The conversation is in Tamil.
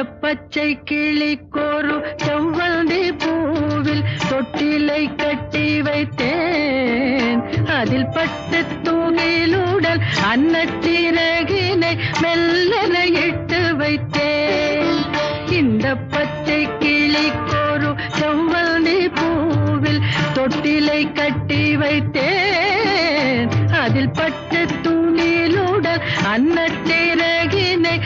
பச்சை கிளிக்கொரு செவ்வந்தி பூவில் தொட்டிலை கட்டி வைத்தேன். அதில் பட்டு தூகிலுடன் அன்னச்சிறகினை மெல்லன இட்டு வைத்தேன். இந்த பச்சை கிளிக்கொரு செவ்வந்தி பூவில் தொட்டிலை கட்டி வைத்தேன். அதில் பட்டு தூணிலுடன் அன்னச்சிறகினை